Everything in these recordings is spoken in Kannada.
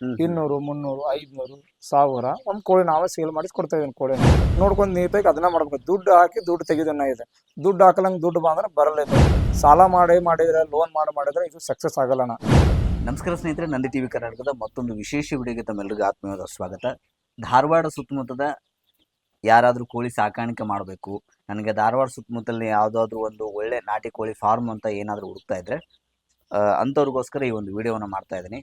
200, 300, 500, 1000 ಒಂದು ಕೋಳಿ ನಾವೇ ಸೇಲ್ ಮಾಡಿ ಕೊಡ್ತಾ ಇದೀನಿ. ಕೋಳಿ ನೋಡ್ಕೊಂಡು ನೀಟಾಗಿ ಅದನ್ನ ಮಾಡ್ಬೇಕು. ದುಡ್ಡು ಹಾಕಿ ದುಡ್ಡು ತೆಗಿದನ್ನ ಇದೆ. ದುಡ್ಡು ಹಾಕಲಂಗೆ ದುಡ್ಡು ಬಂದ್ರೆ ಬರಲ್ಲ ಇದು. ಸಾಲ ಮಾಡಿದ್ರೆ ಲೋನ್ ಮಾಡಿದ್ರೆ ಇದು ಸಕ್ಸಸ್ ಆಗಲ್ಲಣ್ಣ. ನಮಸ್ಕಾರ ಸ್ನೇಹಿತರೆ, ನಂದಿ ಟಿವಿ ಕರ್ನಾಟಕದ ಮತ್ತೊಂದು ವಿಶೇಷ ವಿಡಿಯೋಗೆ ತಮ್ಮೆಲ್ಲರಿಗೂ ಆತ್ಮೀಯವಾದ ಸ್ವಾಗತ. ಧಾರವಾಡ ಸುತ್ತಮುತ್ತದ ಯಾರಾದರೂ ಕೋಳಿ ಸಾಕಾಣಿಕೆ ಮಾಡಬೇಕು, ನನಗೆ ಧಾರವಾಡ ಸುತ್ತಮುತ್ತಲಿನ ಯಾವುದಾದ್ರೂ ಒಂದು ಒಳ್ಳೆ ನಾಟಿ ಕೋಳಿ ಫಾರ್ಮ್ ಅಂತ ಏನಾದರೂ ಹುಡುಕ್ತಾ ಇದ್ದರೆ ಅಂಥವ್ರಿಗೋಸ್ಕರ ಈ ಒಂದು ವಿಡಿಯೋವನ್ನು ಮಾಡ್ತಾ ಇದ್ದೀನಿ.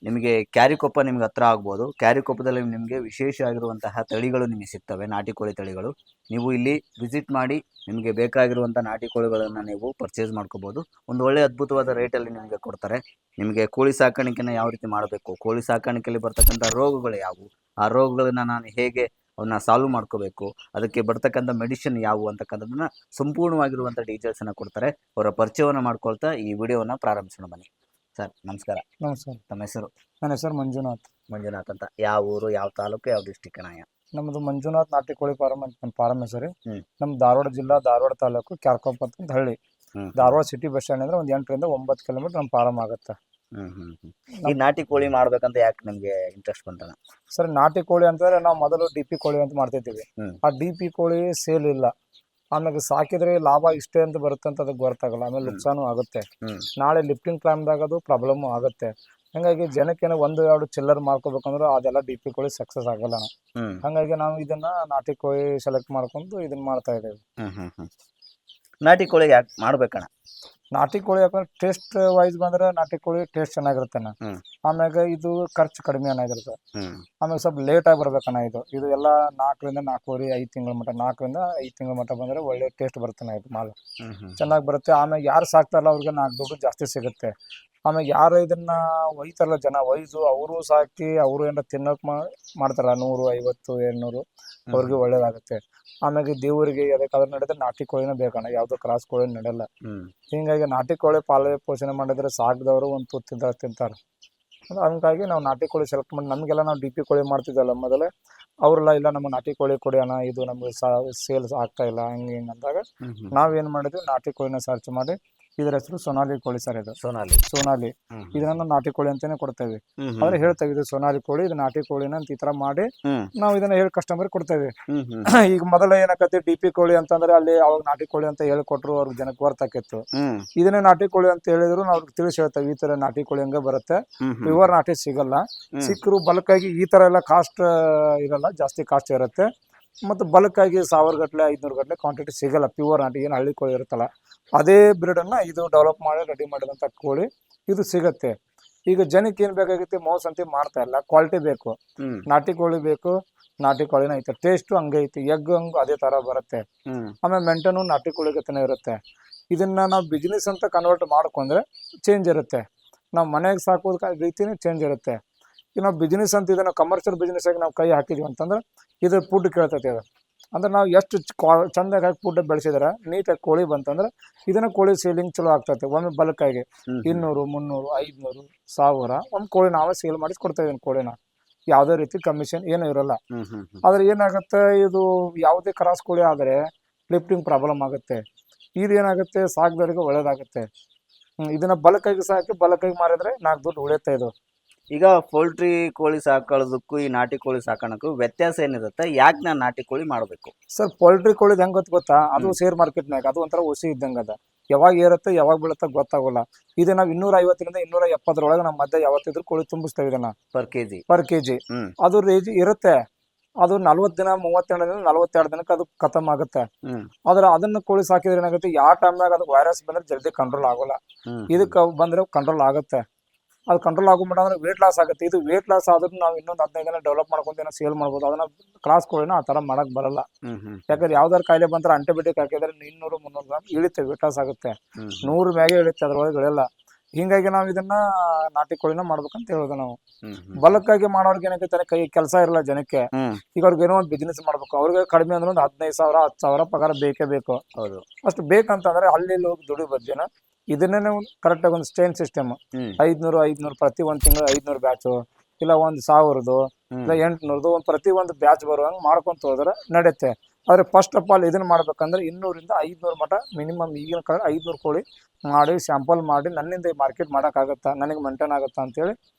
ನಿಮಗೆ ಕ್ಯಾರಿಕೊಪ್ಪ ನಿಮ್ಗೆ ಹತ್ರ ಆಗ್ಬೋದು. ಕ್ಯಾರಿಕೊಪ್ಪದಲ್ಲಿ ನಿಮಗೆ ವಿಶೇಷ ಆಗಿರುವಂತಹ ತಳಿಗಳು ನಿಮಗೆ ಸಿಗ್ತವೆ, ನಾಟಿ ಕೋಳಿ ತಳಿಗಳು. ನೀವು ಇಲ್ಲಿ ವಿಸಿಟ್ ಮಾಡಿ ನಿಮಗೆ ಬೇಕಾಗಿರುವಂಥ ನಾಟಿ ಕೋಳಿಗಳನ್ನು ನೀವು ಪರ್ಚೇಸ್ ಮಾಡ್ಕೋಬೋದು. ಒಂದು ಒಳ್ಳೆ ಅದ್ಭುತವಾದ ರೇಟಲ್ಲಿ ನಿಮಗೆ ಕೊಡ್ತಾರೆ. ನಿಮಗೆ ಕೋಳಿ ಸಾಕಾಣಿಕೆನ ಯಾವ ರೀತಿ ಮಾಡಬೇಕು, ಕೋಳಿ ಸಾಕಾಣಿಕೆಯಲ್ಲಿ ಬರ್ತಕ್ಕಂಥ ರೋಗಗಳು ಯಾವುವು, ಆ ರೋಗಗಳನ್ನು ನಾನು ಹೇಗೆ ಅವನ್ನ ಸಾಲ್ವ್ ಮಾಡ್ಕೋಬೇಕು, ಅದಕ್ಕೆ ಬರ್ತಕ್ಕಂಥ ಮೆಡಿಸಿನ್ ಯಾವುವು ಅಂತಕ್ಕಂಥದ್ದನ್ನು ಸಂಪೂರ್ಣವಾಗಿರುವಂಥ ಡೀಟೇಲ್ಸನ್ನು ಕೊಡ್ತಾರೆ. ಅವರ ಪರಿಚಯವನ್ನು ಮಾಡ್ಕೊಳ್ತಾ ಈ ವಿಡಿಯೋವನ್ನು ಪ್ರಾರಂಭಿಸೋಣ ಬನ್ನಿ. ಸರ್ ನಮಸ್ಕಾರ. ನಮಸ್ಕಾರ. ತಮ್ಮ ಹೆಸರು? ನನ್ನ ಹೆಸರು ಮಂಜುನಾಥ್. ಮಂಜುನಾಥ್ ಅಂತ. ಯಾವ ಊರು, ಯಾವ ತಾಲೂಕು, ಯಾವ ಡಿಸ್ಟಿಕ್ ಅಣ್ಣ? ನಮ್ಮದು ಮಂಜುನಾಥ್ ನಾಟಿ ಕೋಳಿ ಫಾರಂ ಅಂತ ನಮ್ಮ ಫಾರಂ ಹೆಸರು. ಹ್ಮ್. ನಮ್ಮ ಧಾರವಾಡ ಜಿಲ್ಲಾ, ಧಾರವಾಡ ತಾಲೂಕು, ಕ್ಯಾರ್ಕೊಪ್ಪ ಅಂತ ಹಳ್ಳಿ. ಧಾರವಾಡ ಸಿಟಿ ಬಸ್ ಸ್ಟ್ಯಾಂಡ್ ಅಂದ್ರೆ ಒಂದು 8 ರಿಂದ 9 ಕಿಲೋಮೀಟರ್ ನಮ್ಮ ಫಾರಂ ಆಗುತ್ತೆ. ಈ ನಾಟಿ ಕೋಳಿ ಮಾಡ್ಬೇಕಂತ ಯಾಕೆ ನಿಮ್ಗೆ ಇಂಟ್ರೆಸ್ಟ್ ಬಂತಣ್ಣ? ಸರ್, ನಾಟಿ ಕೋಳಿ ಅಂತಂದ್ರೆ ನಾವು ಮೊದಲು DP ಕೋಳಿ ಅಂತ ಮಾಡ್ತಿದ್ದೀವಿ. ಆ DP ಕೋಳಿ ಸೇಲ್ ಇಲ್ಲ. ಆಮೇಲೆ ಸಾಕಿದ್ರೆ ಲಾಭ ಇಷ್ಟೇ ಅಂತ ಬರುತ್ತೆ ಅಂತ ಅದಕ್ಕೆ ಗೊತ್ತಾಗಲ್ಲ. ಆಮೇಲೆ ನುಕ್ಸಾನು ಆಗುತ್ತೆ. ನಾಳೆ ಲಿಫ್ಟಿಂಗ್ ಟೈಮ್ದಾಗ ಅದು ಪ್ರಾಬ್ಲಮ್ ಆಗುತ್ತೆ. ಹಂಗಾಗಿ ಜನಕ್ಕೇನೋ 1-2 ಚಿಲ್ಲರ್ ಮಾಡ್ಕೋಬೇಕಂದ್ರೆ ಅದೆಲ್ಲ DP ಕೋಳಿ ಸಕ್ಸಸ್ ಆಗಲ್ಲ. ಹಂಗಾಗಿ ನಾವು ಇದನ್ನ ನಾಟಿ ಕೋಳಿ ಸೆಲೆಕ್ಟ್ ಮಾಡ್ಕೊಂಡು ಇದನ್ನ ಮಾಡ್ತಾ ಇದ್ದೇವೆ. ನಾಟಿ ಕೋಳಿ ಯಾಕೆ ಮಾಡ್ಬೇಕಣ್ಣ? ನಾಟಿ ಕೋಳಿ ಯಾಕಂದ್ರೆ ಟೇಸ್ಟ್ ವೈಸ್ ಬಂದ್ರೆ ನಾಟಿ ಕೋಳಿ ಟೇಸ್ಟ್ ಚೆನ್ನಾಗಿರುತ್ತಣ್ಣ. ಆಮ್ಯಾಗ ಇದು ಖರ್ಚು ಕಡಿಮೆ ಆಗಿರುತ್ತೆ. ಆಮೇಲೆ ಸ್ವಲ್ಪ ಲೇಟ್ ಆಗಿ ಬರ್ಬೇಕಣ್ಣ. ಇದು ಎಲ್ಲ 4 ರಿಂದ 4.5 5 ತಿಂಗಳ ಮಟ್ಟ, 4 ರಿಂದ 5 ತಿಂಗಳ ಮಟ್ಟ ಬಂದ್ರೆ ಒಳ್ಳೆ ಟೇಸ್ಟ್ ಬರುತ್ತಾನೆ. ಇದು ಮಾಲ್ ಚೆನ್ನಾಗಿ ಬರುತ್ತೆ. ಆಮೇಲೆ ಯಾರು ಸಾಕ್ತಾರಲ್ಲ ಅವ್ರಿಗೆ 4 ದುಡ್ಡು ಜಾಸ್ತಿ ಸಿಗುತ್ತೆ. ಆಮೇಲೆ ಯಾರು ಇದನ್ನ ಒಯ್ತಾರಲ್ಲ ಜನ ಒಯ್ದು ಅವರು ಸಾಕಿ ಅವರು ಏನಾರ ತಿನ್ನೋಕ್ ಮಾಡ್ತಾರ 100, 50, 200 ಅವ್ರಿಗೆ ಒಳ್ಳೇದಾಗುತ್ತೆ. ಆಮೇಲೆ ದೇವರಿಗೆ ಅದಕ್ಕಾದ್ರೆ ನಡೆದ್ರೆ ನಾಟಿ ಕೋಳಿನ ಬೇಕಣ್ಣ, ಯಾವ್ದು ಕ್ರಾಸ್ ಕೋಳಿ ನಡೆಯಲ್ಲ. ಹಿಂಗಾಗಿ ನಾಟಿ ಕೋಳಿ ಪಾಲನೆ ಪೋಷಣೆ ಮಾಡಿದ್ರೆ ಸಾಕಿದವರು ಒಂದು ತುತ್ತಿದ್ದ ತಿಂತಾರೆ. ಹಂಗಾಗಿ ನಾವು ನಾಟಿ ಕೋಳಿ ಸೆಲೆಕ್ಟ್ ಮಾಡಿ, ನಮಗೆಲ್ಲ ನಾವು DP ಕೋಳಿ ಮಾಡ್ತಿದ್ದಲ್ಲ ಮೊದಲೇ, ಅವ್ರೆಲ್ಲ ಇಲ್ಲ ನಮಗೆ ನಾಟಿ ಕೋಳಿ ಕೊಡಿ ಅಣ್ಣ, ಇದು ನಮಗೆ ಸೇಲ್ಸ್ ಆಗ್ತಾ ಇಲ್ಲ ಹಂಗೆ ಹಿಂಗೆ ಅಂದಾಗ ನಾವೇನ್ ಮಾಡಿದ್ವಿ, ನಾಟಿ ಕೋಳಿನ ಸರ್ಚ್ ಮಾಡಿ, ಇದರ ಹೆಸರು ಸೋನಾಲಿ ಕೋಳಿ ಸರ್. ಇದು ಸೋನಾಲಿ ಇದನ್ನ ನಾಟಿ ಕೋಳಿ ಅಂತಾನೆ ಕೊಡ್ತೇವೆ. ಆದ್ರೆ ಹೇಳ್ತೇವೆ ಇದು ಸೋನಾಲಿ ಕೋಳಿ, ಇದು ನಾಟಿ ಕೋಳಿನ ಅಂತ ಈ ತರ ಮಾಡಿ ನಾವು ಇದನ್ನ ಹೇಳಿ ಕಸ್ಟಮರ್ ಕೊಡ್ತೇವೆ. ಈಗ ಮೊದಲ ಏನಾಕತಿ DP ಕೋಳಿ ಅಂತಂದ್ರೆ ಅಲ್ಲಿ ಅವಾಗ ನಾಟಿ ಕೋಳಿ ಅಂತ ಹೇಳಿಕೊಟ್ರು, ಅವ್ರಿಗೆ ಜನಕ್ಕೆ ವರ್ತಾಕಿತ್ತು. ಇದನ್ನೇ ನಾಟಿ ಕೋಳಿ ಅಂತ ಹೇಳಿದ್ರು ನಾವು ಅವ್ರಿಗೆ ತಿಳಿಸಿ ಹೇಳ್ತೇವೆ, ಈ ತರ ನಾಟಿ ಕೋಳಿ ಹಂಗ ಬರುತ್ತೆ, ಪ್ಯೂರ್ ನಾಟಿ ಸಿಗಲ್ಲ. ಸಿಕ್ಕರು ಬಲ್ಕಾಗಿ ಈ ತರ ಎಲ್ಲ ಕಾಸ್ಟ್ ಇರಲ್ಲ, ಜಾಸ್ತಿ ಕಾಸ್ಟ್ ಇರುತ್ತೆ. ಮತ್ತು ಬಲ್ಕಾಗಿ 1000 ಗಟ್ಟಲೆ 500 ಗಟ್ಟಲೆ ಕ್ವಾಂಟಿಟಿ ಸಿಗಲ್ಲ. ಪ್ಯೂರ್ ನಾಟಿ ಏನು ಹಳ್ಳಿ ಕೋಳಿ ಇರುತ್ತಲ್ಲ ಅದೇ ಬ್ರೀಡನ್ನ ಇದು ಡೆವಲಪ್ ಮಾಡಿ ರೆಡಿ ಮಾಡಿದಂಥ ಕೋಳಿ ಇದು ಸಿಗತ್ತೆ. ಈಗ ಜನಕ್ಕೆ ಏನ್ ಬೇಕಾಗುತ್ತೆ, ಮೋಸ ಅಂತ ಮಾಡ್ತಾ ಇಲ್ಲ, ಕ್ವಾಲಿಟಿ ಬೇಕು, ನಾಟಿ ಕೋಳಿ ಬೇಕು. ನಾಟಿ ಕೋಳಿನ ಐತೆ, ಟೇಸ್ಟು ಹಂಗೆ ಐತಿ, ಎಗ್ ಹಂಗು ಅದೇ ತರ ಬರುತ್ತೆ. ಆಮೇಲೆ ಮೆಂಟನು ನಾಟಿ ಕೋಳಿ ಗತನೇ ಇರುತ್ತೆ. ಇದನ್ನ ನಾವು ಬಿಸ್ನೆಸ್ ಅಂತ ಕನ್ವರ್ಟ್ ಮಾಡ್ಕೊಂಡ್ರೆ ಚೇಂಜ್ ಇರುತ್ತೆ. ನಾವು ಮನೆಗೆ ಸಾಕೋದ್ ರೀತಿನೇ ಚೇಂಜ್ ಇರುತ್ತೆ. ಈಗ ನಾವು ಬಿಸ್ನೆಸ್ ಅಂತ ಇದನ್ನ ಕಮರ್ಷಿಯಲ್ ಬಿಸ್ನೆಸ್ ಆಗಿ ನಾವು ಕೈ ಹಾಕಿದ್ವಿ ಅಂತಂದ್ರೆ ಇದು ಫುಡ್ ಕೇಳ್ತೈತಿ. ಅದು ಅಂದ್ರೆ ನಾವು ಎಷ್ಟು ಚಂದಾಗಿ ಹಾಕಿ ಫುಡ್ ಬೆಳೆಸಿದ್ರೆ ನೀಟಾಗಿ ಕೋಳಿ ಬಂತಂದ್ರೆ ಇದನ್ನ ಕೋಳಿ ಸೇಲಿಂಗ್ ಚಲೋ ಆಗ್ತೈತೆ. ಒಮ್ಮೆ ಬಲ್ಕಾಗಿ 200, 300, 500, 1000 ಒಂದು ಕೋಳಿ ನಾವೇ ಸೇಲ್ ಮಾಡಿ ಕೊಡ್ತಾ ಇದೀನಿ. ಕೋಳಿನ ಯಾವುದೇ ರೀತಿ ಕಮಿಷನ್ ಏನೂ ಇರಲ್ಲ. ಆದ್ರೆ ಏನಾಗುತ್ತೆ, ಇದು ಯಾವುದೇ ಕ್ರಾಸ್ ಕೋಳಿ ಆದರೆ ಲಿಫ್ಟಿಂಗ್ ಪ್ರಾಬ್ಲಮ್ ಆಗುತ್ತೆ. ಇದು ಏನಾಗುತ್ತೆ, ಸಾಕಿದವರಿಗೆ ಒಳ್ಳೇದಾಗುತ್ತೆ. ಇದನ್ನ ಬಲ್ಕಾಗಿ ಸಾಕಿ ಬಲ್ಕಾಗಿ ಮಾರಿದ್ರೆ 4 ದುಡ್ಡು ಉಳಿಯುತ್ತೆ. ಇದು ಈಗ ಪೋಲ್ಟ್ರಿ ಕೋಳಿ ಸಾಕೊಳ್ಳೋದಕ್ಕೂ ಈ ನಾಟಿ ಕೋಳಿ ಸಾಕೋಣಕ್ಕೂ ವ್ಯತ್ಯಾಸ ಏನಿರುತ್ತೆ? ಯಾಕೆ ನಾನು ನಾಟಿ ಕೋಳಿ ಮಾಡಬೇಕು? ಸರ್, ಪೋಲ್ಟ್ರಿ ಕೋಳಿದ್ ಹೆಂಗ್ ಗೊತ್ತಾ, ಅದು ಶೇರ್ ಮಾರ್ಕೆಟ್ನಾಗ ಅದು ಒಂಥರ ಹುಸಿ ಇದ್ದಂಗ ಅದ. ಯಾವಾಗ ಏರುತ್ತೆ ಯಾವಾಗ ಬೀಳುತ್ತೆ ಗೊತ್ತಾಗೋಲ್ಲ. ಇದು ನಾವು 250 ರಿಂದ 270 ನಮ್ಮ ಮಧ್ಯೆ ಯಾವತ್ತಿದ್ರು ಕೋಳಿ ತುಂಬಿಸ್ತೇವೆ ಇದನ್ನ ಪರ್ ಕೆಜಿ. ಅದು ರೇಜ್ ಇರುತ್ತೆ. ಅದು 40 ದಿನ 32 ದಿನ 42 ದಿನಕ್ಕೆ ಅದು ಖತಮ್ ಆಗುತ್ತೆ. ಆದ್ರೆ ಅದನ್ನ ಕೋಳಿ ಸಾಕಿದ್ರೆ ಏನಾಗುತ್ತೆ, ಯಾವ ಟೈಮ್ನಾಗ ಅದು ವೈರಸ್ ಬಂದ್ರೆ ಜಲ್ದಿ ಕಂಟ್ರೋಲ್ ಆಗೋಲ್ಲ. ಇದಕ್ಕೆ ಬಂದ್ರೆ ಕಂಟ್ರೋಲ್ ಆಗುತ್ತೆ. ಅದು ಕಂಟ್ರೋಲ್ ಆಗೋಬಿಟ್ಟ ಅಂದ್ರೆ ವೇಟ್ ಲಾಸ್ ಆಗುತ್ತೆ. ಇದು ವೇಟ್ ಲಾಸ್ ಆದ್ರೂ ನಾವು ಇನ್ನೊಂದು 15 ದಿನ ಡೆವಲಪ್ ಮಾಡ್ಕೊಂತ ಸೇಲ್ ಮಾಡ್ಬೋದು. ಅದನ್ನ ಕ್ರಾಸ್ ಕೋಳಿನ ಆ ತರ ಮಾಡಕ್ ಬರಲ್ಲ. ಯಾಕಂದ್ರೆ ಯಾವ್ದಾರು ಕಾಯಿಲೆ ಬಂದ್ರೆ ಆಂಟಿಬಯೋಟಿಕ್ ಹಾಕಿದ್ರೆ 200-300 ಗ್ರಾಮ್ ಇಳುತ್ತೆ, ವೇಟ್ ಲಾಸ್ ಆಗುತ್ತೆ. 100 ಮ್ಯಾಗೆ ಇಳುತ್ತೆ, ಅದ್ರೊಳಗೆ ಇಳೆಯಲ್ಲ. ಹಿಂಗಾಗಿ ನಾವು ಇದನ್ನ ನಾಟಿ ಕೋಳಿನ ಮಾಡ್ಬೇಕಂತ ಹೇಳೋದು. ನಾವು ಬಲ್ಕಾಗಿ ಮಾಡೋರ್ಗೆ ಏನಾಗುತ್ತೆ, ಕೈ ಕೆಲಸ ಇರಲ್ಲ ಜನಕ್ಕೆ. ಈಗ ಅವ್ರಿಗೆ ಏನೋ ಒಂದು ಬಿಸ್ನೆಸ್ ಮಾಡ್ಬೇಕು, ಅವ್ರಿಗೆ ಕಡಿಮೆ ಅಂದ್ರೆ ಒಂದು 15,000 10,000 ಪಗಾರ ಬೇಕೇ ಬೇಕು. ಅಷ್ಟು ಬೇಕಂತಂದ್ರೆ ಅಲ್ಲಿ ಹೋಗಿ ದುಡಿಬೋದು ಜನ. ಇದನ್ನೇ ಕರೆಕ್ಟ್ ಆಗಿ ಒಂದು ಸ್ಟೇನ್ ಸಿಸ್ಟಮ್ 500 ಪ್ರತಿ ಒಂದ್ ತಿಂಗಳು 500 ಬ್ಯಾಚು, ಇಲ್ಲ 1,000 ಇಲ್ಲ 800 ಪ್ರತಿ ಒಂದು ಬ್ಯಾಚ್ ಬರುವಂಗ್ ಮಾಡ್ಕೊಂತ ಹೋದ್ರೆ ನಡೆಯುತ್ತೆ. ಆದ್ರೆ ಫಸ್ಟ್ ಆಫ್ ಆಲ್ ಇದನ್ನ ಮಾಡ್ಬೇಕಂದ್ರೆ 200 ಇಂದ 500 ಮಟ ಮಿನಿಮಮ್ ಈಗಿನ ಕಾಲ 500 ಕೋಳಿ ಮಾಡಿ ಸ್ಯಾಂಪಲ್ ಮಾಡಿ ನನ್ನಿಂದ ಮಾರ್ಕೆಟ್ ಮಾಡೋಕ್ಕಾಗತ್ತಾ, ನನಗೆ ಮೇಂಟೈನ್ ಆಗುತ್ತಾ ಅಂತೇಳಿ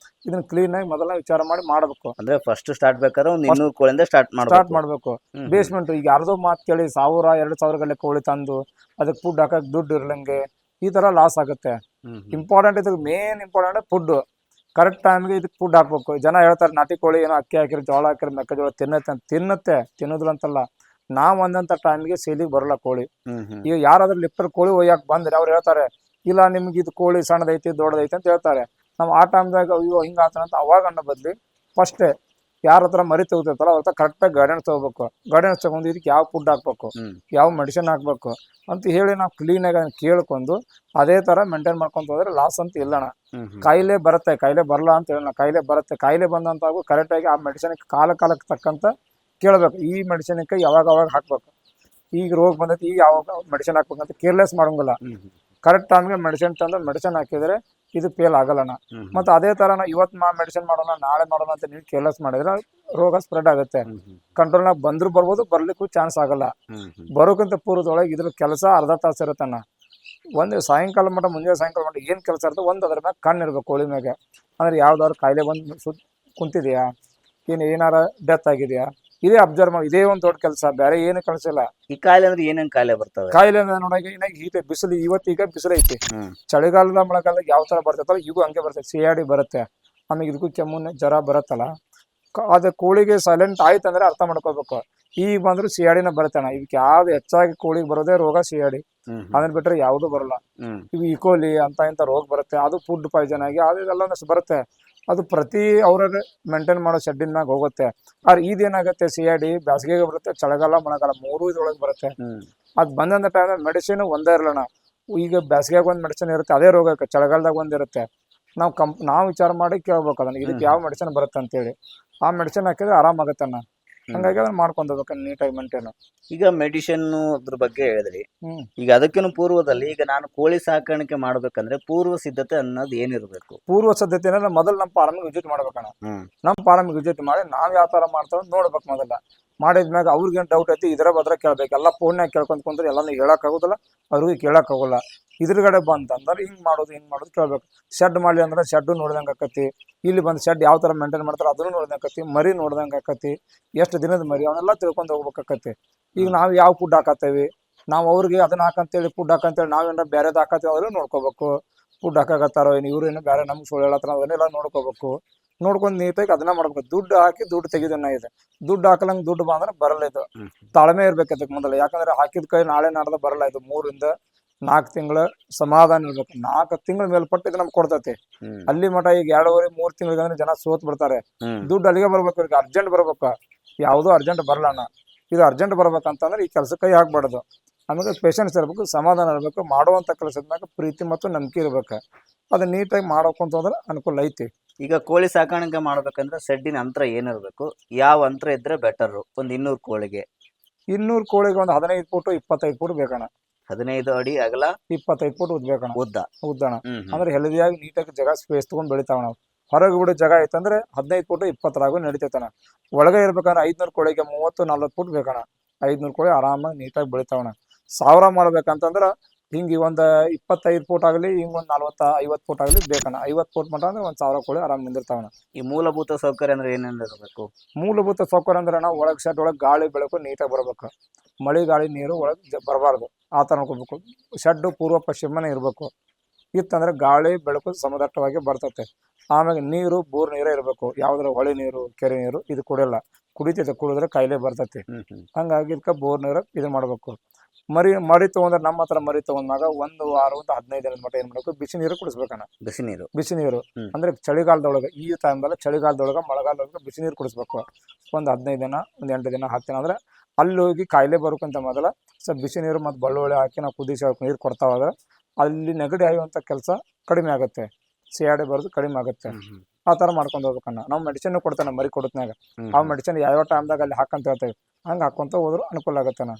ಇದನ್ನ ಕ್ಲೀನಾಗಿ ಮೊದಲ ವಿಚಾರ ಮಾಡಿ ಮಾಡಬೇಕು. ಅಂದ್ರೆ ಫಸ್ಟ್ ಸ್ಟಾರ್ಟ್ ಬೇಕಾದ್ರೆ ಒಂದು 200 ಕೋಳಿಂದ ಸ್ಟಾರ್ಟ್ ಮಾಡಬೇಕು. ಬೇಸ್ಮೆಂಟ್ ಈಗ ಯಾರ್ದೋ ಮಾತು ಕೇಳಿ 1000-2000 ಗಂಟೆ ಕೋಳಿ ತಂದು ಅದಕ್ಕೆ ಫುಡ್ ಹಾಕಕ್ ದುಡ್ಡು ಇರ್ಲಂಗೆ ಈ ತರ ಲಾಸ್ ಆಗುತ್ತೆ. ಇಂಪಾರ್ಟೆಂಟ್ ಇದಕ್ಕೆ ಮೇನ್ ಇಂಪಾರ್ಟೆಂಟ್ ಫುಡ್. ಕರೆಕ್ಟ್ ಟೈಮ್ಗೆ ಇದಕ್ಕೆ ಫುಡ್ ಹಾಕ್ಬೇಕು. ಜನ ಹೇಳ್ತಾರೆ ನಾಟಿ ಕೋಳಿ ಏನೋ ಅಕ್ಕಿ ಹಾಕಿರಿ, ಜೋಳ ಹಾಕಿರಿ, ಮೆಕ್ಕೆಜೋಳ ತಿನ್ನುತ್ತೆ ತಿನ್ನೋದಿಲ್ಲ ಅಂತಲ್ಲ. ನಾವ್ ಒಂದಂತ ಟೈಮ್ಗೆ ಸೇಲಿಗೆ ಬರಲ್ಲ ಕೋಳಿ. ಈಗ ಯಾರಾದ್ರೂ ಲಿಪ್ಟರ್ ಕೋಳಿ ಒಯ್ಯಾಕ್ ಬಂದ್ರೆ ಅವ್ರು ಹೇಳ್ತಾರೆ ಇಲ್ಲ ನಿಮ್ಗೆ ಇದು ಕೋಳಿ ಸಣ್ಣದೈತಿ ದೊಡ್ಡದೈತಿ ಅಂತ ಹೇಳ್ತಾರೆ. ನಾವು ಆ ಟೈಮ್ದಾಗ ಅಯ್ಯೋ ಹಿಂಗ ಆತನಂತ ಅವಾಗ ಅನ್ನೋ ಬದ್ಲಿ ಫಸ್ಟ್ ಯಾರ ಹತ್ರ ಮರಿ ತೆಗ್ದಿರ್ತಾರೋ ಅವ್ರ ಹತ್ರ ಕರೆಕ್ಟಾಗಿ ಗೈಡೆನ್ಸ್ ತಗೋಬೇಕು. ಗೈಡೆನ್ಸ್ ತಗೊಂಡು ಇದಕ್ಕೆ ಯಾವ ಫುಡ್ ಹಾಕ್ಬೇಕು, ಯಾವ ಮೆಡಿಸಿನ್ ಹಾಕ್ಬೇಕು ಅಂತ ಹೇಳಿ ನಾವು ಕ್ಲೀನಾಗಿ ಕೇಳ್ಕೊಂಡು ಅದೇ ತರ ಮೇಂಟೈನ್ ಮಾಡ್ಕೊಂತ ಹೋದ್ರೆ ಲಾಸ್ ಅಂತ ಇಲ್ಲಣ್ಣ. ಕಾಯಿಲೆ ಬರುತ್ತೆ, ಕಾಯಿಲೆ ಬರಲ್ಲ ಅಂತ ಹೇಳೋಣ. ಕಾಯಿಲೆ ಬರುತ್ತೆ, ಕಾಯಿಲೆ ಬಂದಂತಾಗು ಕರೆಕ್ಟಾಗಿ ಆ ಮೆಡಿಸಿನ್ ಕಾಲಕ್ಕೆ ತಕ್ಕಂತ ಕೇಳ್ಬೇಕು. ಈ ಮೆಡಿಸಿನ್ಗೆ ಯಾವಾಗ ಹಾಕ್ಬೇಕು, ಈಗ ರೋಗ ಬಂದೈತಿ ಈಗ ಯಾವಾಗ ಮೆಡಿಸಿನ್ ಹಾಕ್ಬೇಕಂತ ಕೇರ್ಲೆಸ್ ಮಾಡೋಂಗಿಲ್ಲ. ಕರೆಕ್ಟ್ ಟೈಮ್ಗೆ ಮೆಡಿಸಿನ್ ತಂದು ಮೆಡಿಸಿನ್ ಹಾಕಿದ್ರೆ ಇದು ಫೇಲ್ ಆಗಲ್ಲಣ್ಣ. ಮತ್ತೆ ಅದೇ ತರ ನಾವು ಇವತ್ತು ಮೆಡಿಸಿನ್ ಮಾಡೋಣ ನಾಳೆ ಮಾಡೋಣ ಅಂತ ನೀವು ಕೇರ್ಲೆಸ್ ಮಾಡಿದ್ರೆ ರೋಗ ಸ್ಪ್ರೆಡ್ ಆಗುತ್ತೆ. ಕಂಟ್ರೋಲ್ನಾಗ ಬಂದ್ರು ಬರ್ಬೋದು, ಬರ್ಲಿಕ್ಕೂ ಚಾನ್ಸ್ ಆಗಲ್ಲ. ಬರೋಕ್ಕಿಂತ ಪೂರ್ವದೊಳಗೆ ಇದ್ರ ಕೆಲಸ ಅರ್ಧ ತಾಸು ಇರುತ್ತಣ್ಣ. ಒಂದು ಸಾಯಂಕಾಲ ಮಟ್ಟ ಮುಂಜಾನೆ ಸಾಯಂಕಾಲ ಮಟ್ಟ ಏನು ಕೆಲಸ ಇರುತ್ತೆ ಒಂದು ಅದ್ರ ಮ್ಯಾಗ ಕಣ್ಣು ಇರ್ಬೇಕು ಕೋಳಿ ಮ್ಯಾಗೆ. ಅಂದ್ರೆ ಯಾವ್ದಾದ್ರು ಕಾಯಿಲೆ ಬಂದು ಕುಂತಿದೆಯಾ, ಏನಾರ ಡೆತ್ ಆಗಿದೆಯಾ, ಇದೇ ಅಬ್ಸರ್ವ್ ಮಾಡಿ. ಇದೇ ಒಂದು ದೊಡ್ಡ ಕೆಲಸ, ಬೇರೆ ಏನು ಕೆಲಸ ಇಲ್ಲ. ಈ ಕಾಯಿಲೆ ಅಂದ್ರೆ ಏನೇನ್ ಕಾಯಿಲೆ ಬರ್ತವೆ? ಕಾಯಿಲೆ ನೋಡಾಗ ಈಗ ಬಿಸಿಲು, ಇವತ್ತೀಗ ಬಿಸಿಲು ಐತಿ. ಚಳಿಗಾಲದ ಮಳೆಗಾಲದಾಗ ಯಾವ ತರ ಬರ್ತೈತಲ್ಲ ಈಗೂ ಹಂಗೆ ಬರ್ತೈತೆ. ಸಿಯಾಡಿ ಬರುತ್ತೆ, ಆಮೇಲೆ ಇದಕ್ಕೂ ಕೆಮ್ಮು ಜ್ವರ ಬರುತ್ತಲ್ಲ. ಅದೇ ಕೋಳಿಗೆ ಸೈಲೆಂಟ್ ಆಯ್ತು ಅಂದ್ರೆ ಅರ್ಥ ಮಾಡ್ಕೋಬೇಕು. ಈಗ ಬಂದ್ರು ಸಿಯಾಡಿನ ಬರುತ್ತಣ್ಣ. ಇದಕ್ಕೆ ಯಾವ್ದು ಹೆಚ್ಚಾಗಿ ಕೋಳಿಗೆ ಬರೋದೇ ರೋಗ ಸಿಯಾಡಿ. ಅದನ್ನ ಬಿಟ್ರೆ ಯಾವ್ದು ಬರಲ್ಲ. ಇವು ಇಕೋಲಿ ಅಂತ ಇಂಥ ರೋಗ ಬರುತ್ತೆ, ಅದು ಫುಡ್ ಪಾಯ್ಸನ್ ಆಗಿ ಅದೆಲ್ಲ ಬರುತ್ತೆ. ಅದು ಪ್ರತಿ ಅವ್ರ ಮೇಂಟೈನ್ ಮಾಡೋ ಶೆಡ್ಡಿನ ಮ್ಯಾಗ ಹೋಗುತ್ತೆ. ಆದ್ರೆ ಇದೇನಾಗುತ್ತೆ ಸಿಯಾಡಿ ಬೇಸಿಗೆಗೆ ಬರುತ್ತೆ, ಚಳಿಗಾಲ ಮಳೆಗಾಲ 3 ಇದ್ರೊಳಗೆ ಬರುತ್ತೆ. ಅದ್ ಬಂದಂತ ಟೈಮ್ ಮೆಡಿಸಿನ್ ಒಂದೇ ಇರಲ್ಲಣ್ಣ. ಈಗ ಬೇಸಿಗೆಗೆ ಒಂದ್ ಮೆಡಿಸಿನ್ ಇರುತ್ತೆ, ಅದೇ ರೋಗಕ್ಕೆ ಚಳಿಗಾಲದಾಗ ಒಂದಿರುತ್ತೆ. ನಾವು ವಿಚಾರ ಮಾಡಿ ಕೇಳ್ಬೇಕು ಅದನ್ನ ಇದಕ್ಕೆ ಯಾವ ಮೆಡಿಸಿನ್ ಬರುತ್ತೆ ಅಂತೇಳಿ. ಆ ಮೆಡಿಸಿನ್ ಹಾಕಿದ್ರೆ ಆರಾಮಾಗತ್ತಣ್ಣ. ಹಂಗಾಗಿ ಅದನ್ನ ಮಾಡ್ಕೊಂಡು ಹೋಗ್ಬೇಕು ನೀಟಾಗಿ ಮೇಂಟೈನ್. ಈಗ ಮೆಡಿಸಿನ್ ಅದ್ರ ಬಗ್ಗೆ ಹೇಳಿದ್ರಿ. ಈಗ ಅದಕ್ಕಿಂತ ಪೂರ್ವದಲ್ಲಿ ಈಗ ನಾನು ಕೋಳಿ ಸಾಕಾಣಿಕೆ ಮಾಡ್ಬೇಕಂದ್ರೆ ಪೂರ್ವ ಸಿದ್ಧತೆ ಅನ್ನೋದು ಏನಿರ್ಬೇಕು? ಪೂರ್ವ ಸಿದ್ಧತೆ ಅಂದ್ರೆ ಮೊದಲು ನಮ್ಮ ಫಾರಮಿಗೆ ವಿಸಿಟ್ ಮಾಡ್ಬೇಕಣ್ಣ. ನಮ್ಮ ಫಾರಮಿಗೆ ವಿಸಿಟ್ ಮಾಡಿ ನಾವ್ ಯಾವ ತರ ಮಾಡ್ತಾವ ನೋಡ್ಬೇಕು. ಮೊದಲ ಮಾಡಿದ್ಮ್ಯಾಗ ಅವ್ರಿಗೇನ್ ಡೌಟ್ ಐತಿ ಇದ್ರ ಬದ್ರ ಕೇಳ್ಬೇಕು. ಎಲ್ಲ ಫೋನ್ಯಾಗ ಕೇಳ್ಕೊಂತ ಕುಂದ್ರೆ ಎಲ್ಲಾನು ಹೇಳಕ್ ಆಗುದಿಲ್ಲ, ಅವ್ರಿಗೆ ಕೇಳಕ್ ಆಗೋಲ್ಲ. ಇದ್ರಗಡೆ ಬಂತಂದ್ರೆ ಹಿಂಗ್ ಮಾಡೋದು ಕೇಳ್ಬೇಕು. ಶೆಡ್ ಮಾಡ್ಲಿ ಅಂದ್ರೆ ಶೆಡ್ ನೋಡ್ದಂಗೆ ಆಕತಿ. ಇಲ್ಲಿ ಬಂದು ಶೆಡ್ ಯಾವ ತರ ಮೇಂಟೈನ್ ಮಾಡ್ತಾರೆ ಅದನ್ನು ನೋಡ್ದಂಗೆ ಆಕತಿ. ಮರಿ ನೋಡ್ದಂಗೆ ಆಕತಿ, ಎಷ್ಟು ದಿನದ ಮರಿ ಅವನ್ನೆಲ್ಲ ತಿಳ್ಕೊಂಡು ಹೋಗ್ಬೇಕಾಕತಿ. ಈಗ ನಾವು ಯಾವ ಫುಡ್ ಹಾಕತ್ತೇವಿ, ನಾವು ಅವ್ರಿಗೆ ಅದನ್ನ ಹಾಕಂತೇಳಿ ಫುಡ್ ಹಾಕಂತೇಳಿ ನಾವೇನಾರ ಬೇರೆದ್ ಹಾಕತ್ತೇವೆ ಅದನ್ನು ನೋಡ್ಕೋಬೇಕು. ಫುಡ್ ಹಾಕಾಕತ್ತಾರೋ ಏನು ಇವ್ರು ಏನು ಬೇರೆ ನಮ್ಗೆ ಸುಳ್ಳು ಹೇಳತ್ತಾರ ಅದನ್ನೆಲ್ಲ ನೋಡ್ಕೋಬೇಕು. ನೋಡ್ಕೊಂಡು ನೀಟಾಗಿ ಅದನ್ನ ಮಾಡ್ಬೇಕು. ದುಡ್ಡು ಹಾಕಿ ದುಡ್ಡು ತೆಗಿದನ್ನ ಇದೆ. ದುಡ್ಡು ಹಾಕಲಂಗೆ ದುಡ್ಡು ಬಂದ್ರೆ ಬರಲ್ಲ. ಇದು ತಾಳ್ಮೆ ಇರ್ಬೇಕು ಅದಕ್ಕೆ ಮೊದಲು. ಯಾಕಂದ್ರೆ ಹಾಕಿದ ಕೈ ನಾಳೆ ನಾಡ್ದ ಬರಲ್ಲ. ಇದು 3 ಇಂದ 4 ತಿಂಗಳ ಸಮಾಧಾನ ಇರ್ಬೇಕು. 4 ತಿಂಗಳ ಮೇಲ್ಪಟ್ಟು ಇದು ನಮ್ಗೆ ಕೊಡ್ತೈತಿ. ಅಲ್ಲಿ ಮಟ ಈಗ 2.5-3 ತಿಂಗಳಿಗೆ ಅಂದ್ರೆ ಜನ ಸೋತ್ ಬಿಡ್ತಾರೆ. ದುಡ್ಡು ಅಲ್ಲಿಗೆ ಬರ್ಬೇಕು. ಈಗ ಅರ್ಜೆಂಟ್ ಬರ್ಬೇಕು. ಯಾವುದೋ ಅರ್ಜೆಂಟ್ ಬರಲ್ಲ ಅಣ್ಣ. ಇದು ಅರ್ಜೆಂಟ್ ಬರ್ಬೇಕಂತಂದ್ರೆ ಈ ಕೆಲಸ ಕೈ ಹಾಕ್ಬಾರ್ದು. ಆಮೇಲೆ ಪೇಷನ್ಸ್ ಇರ್ಬೇಕು, ಸಮಾಧಾನ ಇರ್ಬೇಕು. ಮಾಡುವಂತ ಕೆಲಸದ ಮ್ಯಾಗ ಪ್ರೀತಿ ಮತ್ತು ನಂಬಿಕೆ ಇರ್ಬೇಕು. ಅದನ್ನ ನೀಟಾಗಿ ಮಾಡೋಕೊಂತ ಹೋದ್ರೆ ಅನುಕೂಲ ಐತಿ. ಈಗ ಕೋಳಿ ಸಾಕಾಣಿಕೆ ಮಾಡ್ಬೇಕಂದ್ರೆ ಸೆಡ್ಡಿನ ಅಂತರ ಏನಿರ್ಬೇಕು? ಯಾವ ಅಂತರ ಇದ್ರೆ ಬೆಟರ್? ಒಂದು 200 ಕೋಳಿಗೆ 200 ಕೋಳಿಗೆ ಒಂದು 15 ಫುಟ್ 25 ಫುಟ್ ಬೇಕಣ್ಣ. 15 ಅಡಿ ಅಗಲ 25 ಫುಟ್ ಉದ್ದಬೇಕಣ್ಣ. ಉದ್ದಣ ಹ್ಮ್ ಅಂದ್ರೆ ಹೆಲ್ದಿಯಾಗಿ ನೀಟಾಗಿ ಜಾಗ ಸ್ಪೇಸ್ ತಗೊಂಡ್ ಬೆಳಿತಾವ. ನಾವು ಹೊರಗೆ ಬಿಡೋ ಜಾಗ ಐತಂದ್ರೆ 15 ಫುಟ್ 20 ನಡಿತೈತಣ. ಒಳಗೆ ಇರ್ಬೇಕಂದ್ರೆ 500 ಕೋಳಿಗೆ 30-40 ಫುಟ್ ಬೇಕಣ್ಣ. 500 ಕೋಳಿ ಆರಾಮಾಗಿ ನೀಟಾಗಿ ಬೆಳಿತಾವಣ. 1000 ಮಾಡ್ಬೇಕಂತಂದ್ರ ಹಿಂಗ ಒಂದ್ 25 ಫುಟ್ ಆಗಲಿ, ಹಿಂಗ್ ಒಂದ್ 40-50 ಫುಟ್ ಆಗಲಿ ಬೇಕಣ್ಣ. 50 ಫುಟ್ ಮಟ ಅಂದ್ರೆ 1000 ಕೋಳಿ ಆರಾಮ್ ನಿಂದಿರ್ತಾವಣ. ಈ ಮೂಲಭೂತ ಸೌಕರ್ಯ ಅಂದ್ರೆ ಏನೇನ್ ಇರಬೇಕು? ಮೂಲಭೂತ ಸೌಕರ್ಯ ಅಂದ್ರೆ ನಾವು ಒಳಗ್ ಶೆಡ್ ಒಳಗ್ ಗಾಳಿ ಬೆಳಕು ನೀಟಾಗಿ ಬರ್ಬೇಕು. ಮಳಿ ಗಾಳಿ ನೀರು ಒಳಗ್ ಬರಬಾರ್ದು. ಆ ತರ ನೋಡ್ಕೋಬೇಕು. ಶೆಡ್ ಪೂರ್ವ ಪಶ್ಚಿಮನೇ ಇರ್ಬೇಕು. ಇತ್ತಂದ್ರೆ ಗಾಳಿ ಬೆಳಕು ಸಮದಟ್ಟವಾಗಿ ಬರ್ತತೆ. ಆಮೇಲೆ ನೀರು ಬೋರ್ ನೀರೇ ಇರ್ಬೇಕು. ಯಾವ್ದ್ರ ಹೊಳೆ ನೀರು ಕೆರೆ ನೀರು ಇದು ಕುಡಿಯಲ್ಲ. ಕುಡಿತೈತೆ, ಕುಡಿದ್ರೆ ಕಾಯಿಲೆ ಬರ್ತೈತಿ. ಹಂಗಾಗಿ ಇದಕ್ಕೆ ಬೋರ್ ನೀರು ಇದನ್ನ ಮಾಡ್ಬೇಕು. ಮರಿ ತಗೊಂಡ್ರೆ ನಮ್ಮ ಹತ್ರ ಮರಿ ತಗೊಂಡಾಗ 1 ವಾರ 15 ದಿನದ ಮಟ್ಟ ಏನ್ ಮಾಡ್ಬೇಕು, ಬಿಸಿ ನೀರು ಕುಡಿಸ್ಬೇಕಣ್ಣ. ಬಿಸಿ ನೀರು ಅಂದ್ರೆ ಚಳಿಗಾಲದೊಳಗೆ, ಈ ಟೈಮ್ದಲ್ಲ ಚಳಿಗಾಲದೊಳಗ ಮಳೆಗಾಲದೊಳಗ ಬಿಸಿ ನೀರು ಕುಡಿಸ್ಬೇಕು. ಒಂದು 15 ದಿನ, ಒಂದು 8 ದಿನ 10 ದಿನ ಅಂದ್ರೆ ಅಲ್ಲಿ ಹೋಗಿ ಕಾಯಿಲೆ ಬರೋಕ್ಕಿಂತ ಮೊದಲ ಸ್ವಲ್ಪ ಬಿಸಿ ನೀರು ಮತ್ತು ಬೆಳ್ಳುಳ್ಳಿ ಹಾಕಿ ನಾವು ಕುದಿಸಿ ನೀರು ಕೊಡ್ತಾವಾಗ ಅಲ್ಲಿ ನೆಗಡಿ ಆಗುವಂತ ಕೆಲಸ ಕಡಿಮೆ ಆಗುತ್ತೆ. ಸಿಯಾಡಿ ಬರೋದು ಕಡಿಮೆ ಆಗುತ್ತೆ. ಆ ತರ ಮಾಡ್ಕೊಂಡು ಹೋಗ್ಬೇಕಣ್ಣ. ನಾವು ಮೆಡಿಸಿನ್ ಕೊಡ್ತಾನೆ ಮರಿ ಕೊಡತ್ನಾಗ. ಆ ಮೆಡಿಸಿನ್ ಯಾವ ಟೈಮ್ದಾಗ ಅಲ್ಲಿ ಹಾಕಂತ ಹೇಳ್ತೇವೆ. ಹಂಗ ಹಾಕೊಂತ ಹೋದ್ರು ಅನುಕೂಲ ಆಗತ್ತಣ್ಣ.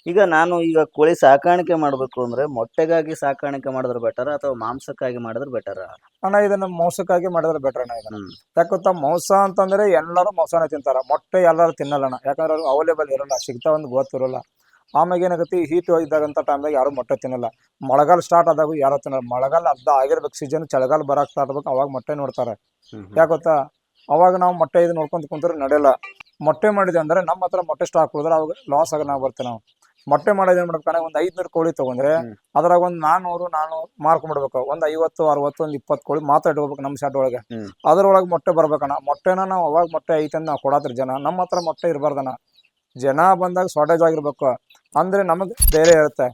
ಈಗ ನಾನು ಕೋಳಿ ಸಾಕಾಣಿಕೆ ಮಾಡಬೇಕು ಅಂದ್ರೆ ಮೊಟ್ಟೆಗಾಗಿ ಸಾಕಾಣಿಕೆ ಮಾಡಿದ್ರೆ ಬೆಟರ್ ಅಥವಾ ಮಾಂಸಕ್ಕಾಗಿ ಮಾಡಿದ್ರೆ ಬೆಟರ್? ಅಣ್ಣ ಇದನ್ನ ಮಾಂಸಕ್ಕಾಗಿ ಮಾಡಿದ್ರೆ ಬೆಟರ್ ಅಣ್ಣ ಇದನ್ನ. ಯಾಕೆ ಗೊತ್ತಾ, ಮಾಂಸ ಅಂತಂದ್ರೆ ಎಲ್ಲರೂ ಮಾಂಸನ ತಿಂತಾರ, ಮೊಟ್ಟೆ ಎಲ್ಲರೂ ತಿನ್ನಲ್ಲಣ್ಣ. ಯಾಕಂದ್ರೆ ಅವ್ರು ಅವೈಲೇಬಲ್ ಇರಲ್ಲ, ಸಿಗ್ತಾ ಒಂದು ಗೊತ್ತಿರಲ್ಲ. ಆಮೇಲೆ ಏನಾಗುತ್ತೆ, ಹೀಟ್ ಇದ್ದಾಗಂತ ಟೈಮ್ದಾಗ ಯಾರು ಮೊಟ್ಟೆ ತಿನ್ನಲ್ಲ. ಮಳೆಗಾಲ ಸ್ಟಾರ್ಟ್ ಆದಾಗ ಯಾರು ತಿನ್ನಲ್ಲ. ಮಳೆಗಾಲ ಅರ್ಧ ಆಗಿರ್ಬೇಕು ಸೀಸನ್, ಚಳಿಗಾಲ ಬರಕ್ ಸ್ಟಾರ್ಟ್ ಆಗ್ಬೇಕು, ಅವಾಗ ಮೊಟ್ಟೆ ನೋಡ್ತಾರೆ. ಯಾಕೆ ಗೊತ್ತಾ, ಅವಾಗ ನಾವು ಮೊಟ್ಟೆ ಇದು ನೋಡ್ಕೊಂತ ಕುಂತ್ರೆ ನಡೆಯಲ್ಲ. ಮೊಟ್ಟೆ ಮಾಡಿದೆ ಅಂದ್ರೆ ನಮ್ಮ ಹತ್ರ ಮೊಟ್ಟೆ ಸ್ಟಾಕ್ ಹೋದ್ರೆ ಅವಾಗ ಲಾಸ್ ಆಗ ನಾವು ಬರ್ತೇವೆ. ನಾವು ಮೊಟ್ಟೆ ಮಾಡೋದು ಏನ್ ಮಾಡ್ಬೇಕಂದ್ರೆ, ಒಂದು 500 ಕೋಳಿ ತಗೊಂಡ್ರೆ ಅದ್ರಾಗ ಒಂದು 400 ಮಾರ್ಕೊಂಡ್ಬಿಡ್ಬೇಕು. ಒಂದು 50, 60, ಒಂದು 20 ಕೋಳಿ ಮಾತ್ರ ಇಟ್ಕೋಬೇಕು ನಮ್ಮ ಶೆಡ್ ಒಳಗೆ. ಅದ್ರೊಳಗೆ ಮೊಟ್ಟೆ ಬರ್ಬೇಕಣ್ಣ. ಮೊಟ್ಟೆನ ನಾವು ಅವಾಗ ಮೊಟ್ಟೆ ಐತೆ ಅಂತ ನಾವು ಕೊಡತ್ರಿ ಜನ. ನಮ್ಮ ಹತ್ರ ಮೊಟ್ಟೆ ಇರಬಾರ್ದಣ್ಣ. ಜನ ಬಂದಾಗ ಶಾರ್ಟೇಜ್ ಆಗಿರ್ಬೇಕು ಅಂದ್ರೆ ನಮಗೆ ಧೈರ್ಯ ಇರುತ್ತೆ.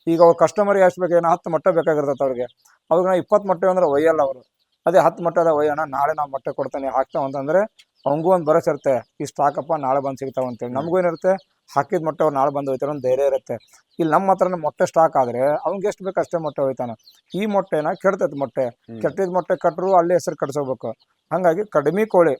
ಈಗ ಅವ್ರ ಕಸ್ಟಮರ್ಗೆ ಎಷ್ಟು ಬೇಕು, ಏನೋ 10 ಮೊಟ್ಟೆ ಬೇಕಾಗಿರ್ತೈತೆ ಅವ್ರಿಗೆ. ಅವ್ರಿಗೆ ನಾವು 20 ಮೊಟ್ಟೆ ಅಂದ್ರೆ ಒಯ್ಯಲ್ಲ ಅವರು. ಅದೇ 10 ಮೊಟ್ಟೆ ಅದ ಒಯ್ಯೋಣ, ನಾಳೆ ನಾವು ಮೊಟ್ಟೆ ಕೊಡ್ತೇನೆ ಹಾಕ್ತಾವ ಅಂತಂದ್ರೆ ಅವಂಗೂ ಒಂದು ಭರೋಸೆ ಇರುತ್ತೆ, ಇಷ್ಟು ಹಾಕಪ್ಪ ನಾಳೆ ಬಂದು ಸಿಗ್ತಾವ ಅಂತೇಳಿ. ನಮಗೂ ಏನಿರುತ್ತೆ, ಹಾಕಿದ ಮೊಟ್ಟೆ ಅವ್ರು ನಾಳೆ ಬಂದು ಹೋಯ್ತಾರೆ ಒಂದು ಧೈರ್ಯ ಇರುತ್ತೆ. ಇಲ್ಲಿ ನಮ್ಮ ಹತ್ರ ಮೊಟ್ಟೆ ಸ್ಟಾಕ್ ಆದ್ರೆ ಅವ್ನಿಗೆ ಎಷ್ಟು ಬೇಕು ಅಷ್ಟೇ ಮೊಟ್ಟೆ ಹೋಯ್ತಾನ. ಈ ಮೊಟ್ಟೆನ ಕೆಡ್ತೈತೆ, ಮೊಟ್ಟೆ ಕೆಟ್ಟಿದ ಮೊಟ್ಟೆ ಕಟ್ಟರು ಅಲ್ಲಿ ಹೆಸರು ಕಟ್ಸೋಬೇಕು. ಹಾಗಾಗಿ ಕಡಿಮೆ ಕೋಳಿ,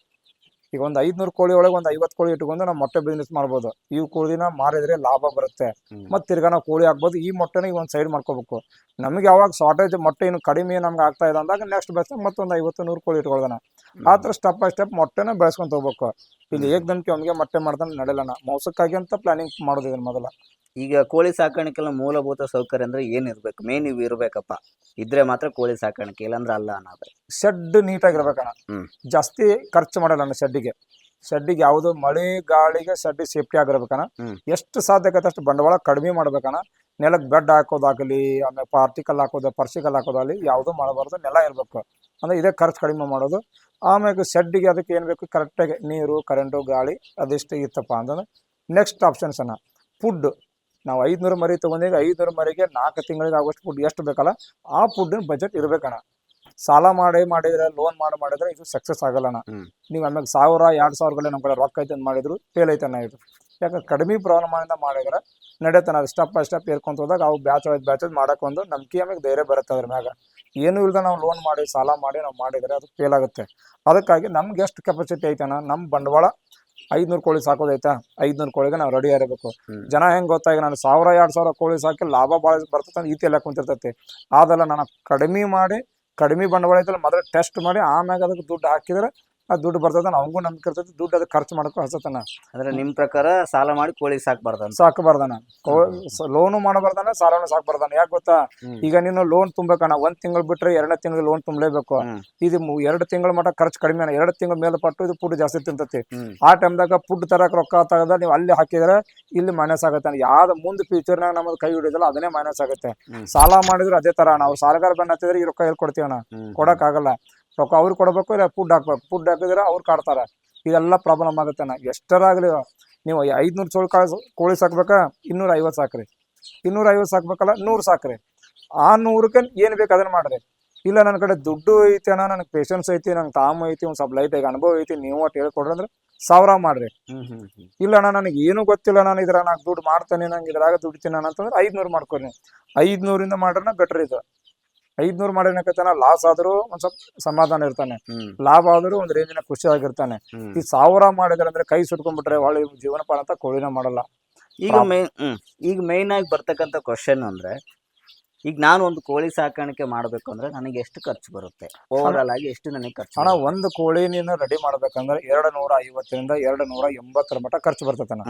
ಈಗ ಒಂದು 500 ಕೋಳಿ ಒಳಗೆ ಒಂದು 50 ಕೋಳಿ ಇಟ್ಕೊಂಡು ನಾವು ಮೊಟ್ಟೆ ಬಿಸ್ನೆಸ್ ಮಾಡ್ಬೋದು. ಇವು ಕೋಳಿನ ಮಾರಿದ್ರೆ ಲಾಭ ಬರುತ್ತೆ. ಮತ್ತೆ ತಿರ್ಗಾ ನಾವು ಕೋಳಿ ಹಾಕ್ಬೋದು. ಈ ಮೊಟ್ಟೆನ ಈಗ ಒಂದು ಸೈಡ್ ಮಾಡ್ಕೋಬೇಕು. ನಮ್ಗೆ ಯಾವಾಗ ಶಾರ್ಟೇಜ್ ಮೊಟ್ಟೆ ಇನ್ನು ಕಡಿಮೆ ನಮ್ಗೆ ಆಗ್ತಾ ಇದೆ ಅಂದಾಗ ನೆಕ್ಸ್ಟ್ ಬೆಳೆಸ ಮತ್ತೊಂದು 50-100 ಕೋಳಿ ಇಟ್ಕೊಳ್ಳೋಣ. ಆ ಥರ ಸ್ಟೆಪ್ ಬೈ ಸ್ಟೆಪ್ ಮೊಟ್ಟೆನ ಬೆಳೆಸ್ಕೊಂತ ಹೋಗ್ಬೇಕು. ಇಲ್ಲಿ ಏಕದಮ್ಗೆ ಅವ್ನಿಗೆ ಮೊಟ್ಟೆ ಮಾಡ್ತಾನೆ ನಡೆಯಲ್ಲ. ಮೋಸಕ್ಕಾಗಿ ಅಂತ ಪ್ಲಾನಿಂಗ್ ಮಾಡೋದು ಇದನ್ನ ಮೊದಲ. ಈಗ ಕೋಳಿ ಸಾಕಾಣಿಕೆಲ್ಲ ಮೂಲಭೂತ ಸೌಕರ್ಯ ಅಂದ್ರೆ ಏನಿರ್ಬೇಕು? ಮೇನ್ ಇವು ಇರ್ಬೇಕಪ್ಪ, ಇದ್ರೆ ಮಾತ್ರ ಕೋಳಿ ಸಾಕಾಣಿಕೆ, ಇಲ್ಲಾಂದ್ರೆ ಅಲ್ಲ ಅನ್ನೋದು. ಶೆಡ್ ನೀಟಾಗಿರ್ಬೇಕಣ್ಣ. ಜಾಸ್ತಿ ಖರ್ಚು ಮಾಡಲ್ಲ ಶೆಡ್ಡಿಗೆ. ಶೆಡ್ಡಿಗೆ ಯಾವುದು ಮಳೆ ಗಾಳಿಗೆ ಶೆಡ್ ಸೇಫ್ಟಿ ಆಗಿರ್ಬೇಕಣ್ಣ. ಎಷ್ಟು ಸಾಧ್ಯ ಆಗತ್ತೆ ಅಷ್ಟು ಬಂಡವಾಳ ಕಡಿಮೆ ಮಾಡ್ಬೇಕಣ್ಣ. ನೆಲಕ್ಕೆ ಬೆಡ್ ಹಾಕೋದಾಗಲಿ, ಆಮೇಲೆ ಪಾರ್ಟಿಕಲ್ ಹಾಕೋದು, ಪರ್ಸಿಕಲ್ ಹಾಕೋದಾಗಲಿ ಯಾವುದು ಮಾಡಬಾರ್ದು. ನೆಲ ಇರಬೇಕು ಅಂದ್ರೆ ಇದೇ ಖರ್ಚು ಕಡಿಮೆ ಮಾಡೋದು. ಆಮೇಲೆ ಶೆಡ್ಡಿಗೆ ಅದಕ್ಕೆ ಏನು ಬೇಕು, ಕರೆಕ್ಟಾಗಿ ನೀರು, ಕರೆಂಟು, ಗಾಳಿ ಅದಿಷ್ಟು ಇತ್ತಪ್ಪ ಅಂತಂದ್ರೆ ನೆಕ್ಸ್ಟ್ ಆಪ್ಷನ್ಸ್ ಅನ್ನ ಫುಡ್. ನಾವು 500 ಮರಿ ತೊಗೊಂಡೀಗ 500 ಮರಿಗೆ 4 ತಿಂಗಳಿಗೆ ಆಗೋಷ್ಟು ಫುಡ್ ಎಷ್ಟು ಬೇಕಲ್ಲ ಆ ಫುಡ್ಡಿನ ಬಜೆಟ್ ಇರ್ಬೇಕಣ್ಣ. ಸಾಲ ಮಾಡಿದ್ರೆ, ಲೋನ್ ಮಾಡಿದ್ರೆ ಇದು ಸಕ್ಸಸ್ ಆಗಲ್ಲಣ್ಣ. ನೀವು ಆಮೇಲೆ 1000-2000 ನಮ್ಮ ಕಡೆ ರೊಕ್ಕ ಐತೆ ಅಂತ ಮಾಡಿದ್ರು ಫೇಲ್ ಐತಣ್ಣ ಇದು. ಯಾಕಂದ್ರೆ ಕಡಿಮೆ ಪ್ರಮಾಣದಿಂದ ಮಾಡಿದ್ರೆ ನಡೆತಾನ. ಅದು ಸ್ಟೆಪ್ ಬೈ ಸ್ಟೆಪ್ ಏರ್ಕೊಂತ ಹೋದಾಗ ಅವು ಬ್ಯಾಚ್ ಮಾಡಕ್ಕೆ ಒಂದು ನಂಬಿಕೆ, ಆಮೇಲೆ ಧೈರ್ಯ ಬರುತ್ತೆ ಅದ್ರ ಮ್ಯಾಗ. ಏನೂ ಇಲ್ಲದೆ ನಾವು ಲೋನ್ ಮಾಡಿ ಸಾಲ ಮಾಡಿ ನಾವು ಮಾಡಿದರೆ ಅದು ಫೇಲ್ ಆಗುತ್ತೆ. ಅದಕ್ಕಾಗಿ ನಮ್ಗೆ ಎಷ್ಟು ಕೆಪಾಸಿಟಿ ಐತಣ್ಣ, ನಮ್ಮ ಬಂಡವಾಳ 500 ಕೋಳಿ ಸಾಕೋದೈತಾ, 500 ಕೋಳಿಗೆ ನಾವು ರೆಡಿ ಇರಬೇಕು. ಜನ ಹೆಂಗೆ ಗೊತ್ತಾ, ಈಗ ನಾನು 1000-2000 ಕೋಳಿ ಸಾಕಿ ಲಾಭ ಭಾಳ ಬರ್ತದೆ ಈತಿ ಎಲ್ಲ ಕುಂತಿರ್ತೈತಿ. ಅದೆಲ್ಲ ನಾನು ಕಡಿಮೆ ಮಾಡಿ, ಕಡಿಮೆ ಬಂಡವಾಳ ಐತಲ್ಲ ಮೊದಲು ಟೆಸ್ಟ್ ಮಾಡಿ ಆಮ್ಯಾಗ ಅದಕ್ಕೆ ದುಡ್ಡು ಹಾಕಿದ್ರೆ ಆ ದುಡ್ಡು ಬರ್ತದೆ. ಅವಂಗೂ ನಂಬಿಕೆ ಇರ್ತೈತಿ, ದುಡ್ಡು ಅದಕ್ಕೆ ಖರ್ಚು ಮಾಡ್ಕೊ ಹಸತನ. ಅಂದ್ರೆ ನಿಮ್ ಪ್ರಕಾರ ಸಾಲ ಮಾಡಿ ಕೋಳಿ ಸಾಕ್ಬಾರ್ದು? ಸಾಕಬಾರ್ದಣ್ಣ. ಲೋನು ಮಾಡಬಾರ್ದಾನ, ಸಾಲನು ಸಾಕ್ಬಾರ್ದಾನ. ಯಾಕೆ ಗೊತ್ತಾ, ಈಗ ನೀನು ಲೋನ್ ತುಂಬಬೇಕಣ್ಣ, 1 ತಿಂಗಳು ಬಿಟ್ರೆ 2ನೇ ತಿಂಗಳು ಲೋನ್ ತುಂಬಲೇಬೇಕು. ಇದು 2 ತಿಂಗಳ ಮಟ್ಟ ಖರ್ಚು ಕಡಿಮೆ. 2 ತಿಂಗಳ ಮೇಲೆ ಪಟ್ಟು ಇದು ಫುಡ್ ಜಾಸ್ತಿ ತಿಂತತಿ. ಆ ಟೈಮ್ದಾಗ ಫುಡ್ ತರಕ್ ರೊಕ್ಕ ತಗದ ನೀವು ಅಲ್ಲಿ ಹಾಕಿದ್ರೆ ಇಲ್ಲಿ ಮೈನಸ್ ಆಗುತ್ತೆ. ಯಾವ್ದು ಮುಂದೆ ಫ್ಯೂಚರ್ನಾಗ ನಮ್ಮದು ಕೈ ಹಿಡಿದಲ್ಲ ಅದನ್ನೇ ಮೈನಸ್ ಆಗುತ್ತೆ. ಸಾಲ ಮಾಡಿದ್ರು ಅದೇ ತರ. ನಾವು ಸಾಲಗಾರ ಬಂದು ಹತ್ತಿದ್ರೆ ಈ ರೊಕ್ಕ ಎಲ್ಲಿ ಕೊಡ್ತೀವಣ್ಣ, ಕೊಡಕ್ ಆಗಲ್ಲ. ರೊಕ್ಕ ಅವ್ರು ಕೊಡ್ಬೇಕು, ಇಲ್ಲ ಫುಡ್ ಹಾಕ್ಬೇಕು. ಫುಡ್ ಹಾಕಿದ್ರೆ ಅವ್ರು ಕಾಡ್ತಾರ. ಇದೆಲ್ಲ ಪ್ರಾಬ್ಲಮ್ ಆಗುತ್ತೆ. ಎಷ್ಟರಾಗ್ಲಿ ನೀವು 500 ಕೋಳಿ ಸಾಕ್ಬೇಕಾ, 250 ಸಾಕ್ರಿ. 250 ಸಾಕ್ಬೇಕಲ್ಲ 100 ಸಾಕ್ರಿ. ಆ 100ಕ್ಕೆ ಏನ್ ಬೇಕು ಅದನ್ನ ಮಾಡ್ರಿ. ಇಲ್ಲ ನನ್ನ ಕಡೆ ದುಡ್ಡು ಐತಿ ಅಣ್ಣ, ನನಗೆ ಪೇಷನ್ಸ್ ಐತಿ, ನಂಗೆ ತಾಮ ಐತಿ, ಒಂದು ಸ್ವಲ್ಪ ಲೈಟ್ ಆಗಿ ಅನುಭವ ಐತಿ, ನೀವು ಒಟ್ಟು ಹೇಳ್ಕೊಡ್ರಿ ಅಂದ್ರೆ 1000 ಮಾಡ್ರಿ. ಇಲ್ಲ ಅಣ್ಣ ನನಗೆ ಏನು ಗೊತ್ತಿಲ್ಲ, ನಾನು ಇದ್ರಾಗ ನಾಲ್ಕು ದುಡ್ಡು ಮಾಡ್ತೇನೆ, ನಂಗೆ ಇದ್ರಾಗ ದುಡ್ತೀನಿ ಅಂತಂದ್ರೆ 500 ಮಾಡ್ಕೊರಿ. 500ರಿಂದ ಮಾಡ್ರೆ ಬೆಟರ್ ಇದು. 500 ಮಾಡಿನಕತನ ಲಾಸ್ ಆದ್ರೂ ಒಂದ್ ಸ್ವಲ್ಪ ಸಮಾಧಾನ ಇರ್ತಾನೆ, ಲಾಭ ಆದ್ರೂ ಒಂದ್ ರೇಂಜಿನ ಖುಷಿ ಆಗಿರ್ತಾನೆ. ಈ 1000 ಮಾಡಿದ್ರೆ ಅಂದ್ರೆ ಕೈ ಸುಟ್ಕೊಂಡ್ಬಿಟ್ರೆ ಒಳ್ಳೆ ಜೀವನ ಪಾಡ ಅಂತ ಕೋಳಿನ ಮಾಡಲ್ಲ. ಈಗ ಮೇನ್ ಆಗಿ ಬರ್ತಕ್ಕಂಥ ಕ್ವಶನ್ ಅಂದ್ರೆ, ಈಗ ನಾನು ಒಂದು ಕೋಳಿ ಸಾಕಾಣಿಕೆ ಮಾಡ್ಬೇಕು ಅಂದ್ರೆ ನನಗೆ ಎಷ್ಟು ಖರ್ಚು ಬರುತ್ತೆ? ಓವರ್ ಆಲ್ ಆಗಿ ಎಷ್ಟು ನನಗೆ ಖರ್ಚು? ಅಣ್ಣ ಒಂದು ಕೋಳಿ ನೀನು ರೆಡಿ ಮಾಡ್ಬೇಕಂದ್ರೆ 250ರಿಂದ 280 ಮಟ್ಟ ಖರ್ಚು ಬರ್ತೈತಣ್ಣ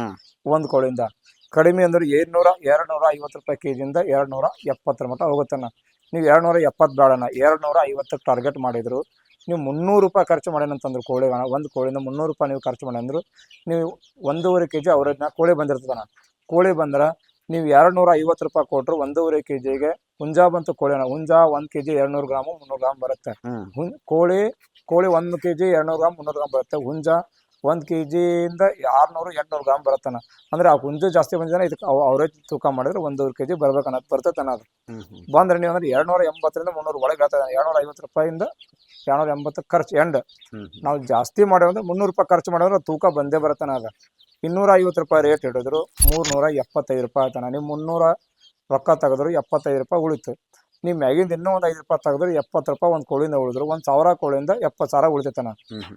ಒಂದ್ ಕೋಳಿಯಿಂದ. ಕಡಿಮೆ ಅಂದ್ರೆ 250 ರೂಪಾಯಿ ಕೆಜಿಯಿಂದ 270 ಮಟ್ಟ ಹೋಗುತ್ತಣ್ಣ. ನೀವು 270 ಬೇಡಣ್ಣ, 250 ಟಾರ್ಗೆಟ್ ಮಾಡಿದ್ರು ನೀವು 300 ರೂಪಾಯಿ ಖರ್ಚು ಮಾಡೇನಂತಂದ್ರು ಕೋಳಿಗಣ. ಒಂದು ಕೋಳಿಯಿಂದ 300 ರೂಪಾಯಿ ನೀವು ಖರ್ಚು ಮಾಡಂದ್ರು ನೀವು 1.5 kg ಅವರೇಜ್ನ ಕೋಳಿ ಬಂದಿರ್ತದಣ್ಣ. ಕೋಳಿ ಬಂದ್ರೆ ನೀವು 250 ರೂಪಾಯಿ ಕೊಟ್ರು 1.5 kgಗೆ ಹುಂಜಾ ಬಂತು ಕೋಳಿನ. ಹುಂಜಾ 1 kg 200 ಗ್ರಾಮು 300 ಗ್ರಾಮ್ ಬರುತ್ತೆ. ಕೋಳಿ 1 kg 200 ಗ್ರಾಮ್ 300 ಗ್ರಾಮ್ ಬರುತ್ತೆ. ಹುಂಜಾ 1 kgಯಿಂದ 600-800 ಗ್ರಾಮ್ ಬರುತ್ತಾನ. ಅಂದ್ರೆ ಆ ಹುಂಜು ಜಾಸ್ತಿ ಬಂದಿದ್ದಾನೆ, ಇದಕ್ಕೆ ಅವರೇಜ್ ತೂಕ ಮಾಡಿದ್ರೆ 1.5 kg ಬರ್ಬೇಕನ್ನೋದು ಬರ್ತೈತನ. ಅದು ಬಂದ್ರೆ ನೀವು ಅಂದ್ರೆ 280ರಿಂದ 300 ಒಳಗೆ ಹೇಳ್ತಾ 250 ರೂಪಾಯಿಂದ 280 ಖರ್ಚು ಎಂಡ್. ನಾವು ಜಾಸ್ತಿ ಮಾಡಿದ್ರೆ 300 ರೂಪಾಯಿ ಖರ್ಚು ಮಾಡಿದ್ರೆ ತೂಕ ಬಂದೇ ಬರುತ್ತಾನ. ಅದ 250 ರೂಪಾಯಿ ರೇಟ್ ಹಿಡಿದ್ರು 375 ರೂಪಾಯಿ ಆಯ್ತಾನ. ನೀವು 300 ರೊಕ್ಕ ತೆಗೆದ್ರು 75 ರೂಪಾಯಿ ಉಳಿತು. ನೀವು ಮ್ಯಾಗಿಂದ ಇನ್ನೂ ಒಂದು 5 ರೂಪಾಯಿ ತೆಗೆದ್ರು 70 ರೂಪಾಯಿ ಒಂದು ಕೋಳಿಯಿಂದ ಉಳಿದ್ರು. 1000 ಕೋಳಿಯಿಂದ 70,000 ಉಳಿತೈತನ.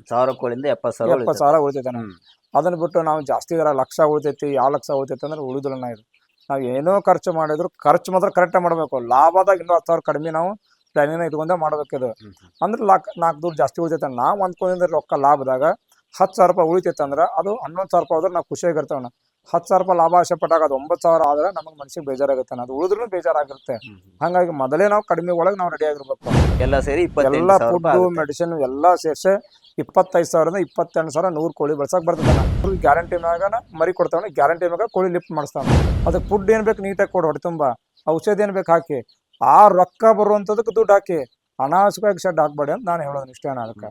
1000 ಕೋಳಿಯಿಂದ 70,000 ಉಳಿತೈತನ. ಅದನ್ನ ಬಿಟ್ಟು ನಾವು ಜಾಸ್ತಿ ಲಕ್ಷ ಉಳಿತೈತಿ 2 ಲಕ್ಷ ಉಳಿತೈತಿ ಅಂದ್ರೆ ಉಳಿದಿಲ್ಲ ಇದು. ನಾವು ಏನೋ ಖರ್ಚು ಮಾಡಿದ್ರು ಖರ್ಚು ಮಾತ್ರ ಕರೆಕ್ಟಾಗಿ ಮಾಡಬೇಕು. ಲಾಭದಾಗ ಇನ್ನೂ 10,000 ಕಡಿಮೆ ನಾವು ಪ್ಲಾನಿನ ಇಟ್ಕೊಂಡೆ ಮಾಡ್ಬೇಕಿದು. ಅಂದ್ರೆ 4 ದುಡ್ಡು ಜಾಸ್ತಿ ಉಳಿತೈತೆ. ನಾವು ಅಂದ್ಕೊಂಡಿದ್ರೆ ರೊಕ್ಕ ಲಾಭದಾಗ 10,000 ರೂಪಾಯಿ ಉಳಿತೈತೆ ಅಂದ್ರೆ ಅದು 11,000 ರೂಪಾಯಿ ಹೋದ್ರೆ ನಾವು ಖುಷಿಯಾಗಿರ್ತೇವೆ. 10,000 ರೂಪಾಯಿ ಲಾಭ ಆಸೆ ಪಟ್ಟಾಗ ಅದು 9,000 ಆದ್ರೆ ನಮಗೆ ಮನಸ್ಸಿಗೆ ಬೇಜಾರಾಗುತ್ತೆ. ಅದು ಉಳಿದ್ರೂ ಬೇಜಾರಾಗಿರುತ್ತೆ. ಹಾಗಾಗಿ ಮೊದಲೇ ನಾವು ಕಡಿಮೆ ಒಳಗೆ ನಾವು ರೆಡಿ ಆಗಿರ್ಬೇಕು. ಎಲ್ಲ ಸೇರಿ ಎಲ್ಲ 28,000 ಫುಡ್ ರೂಪಾಯಿ ಆಗುತ್ತೆ. ಮೆಡಿಸಿನ್ ಎಲ್ಲ ಸೇರಿಸಿ 25,000ರಿಂದ 28,000 100 ಕೋಳಿ ಬೆಳ್ಸಕ್ ಬರ್ತದೆ. ಗ್ಯಾರಂಟಿ ಮ್ಯಾಗ ಮರಿ ಕೊಡ್ತಾವೆ, ಗ್ಯಾರಂಟಿ ಮ್ಯಾಗ ಕೋಳಿ ಲಿಫ್ಟ್ ಮಾಡಿಸ್ತಾವೆ. ಅದಕ್ಕೆ ಫುಡ್ ಏನ್ ಬೇಕು ನೀಟಾಗಿ ಕೊಡು, ಹೊಟ್ಟೆ ತುಂಬ ಔಷಧಿ ಏನ್ ಬೇಕು ಹಾಕಿ, ಆ ರೊಕ್ಕ ಬರುವಂಥದಕ್ಕೆ ದುಡ್ಡು ಹಾಕಿ. ಅನಾವಶ್ಯಕವಾಗಿ ಶೆಡ್ ಹಾಕ್ಬೇಡಿ ಅಂತ ನಾನು ಹೇಳೋದು ಇಷ್ಟೇ. ಅದಕ್ಕೆ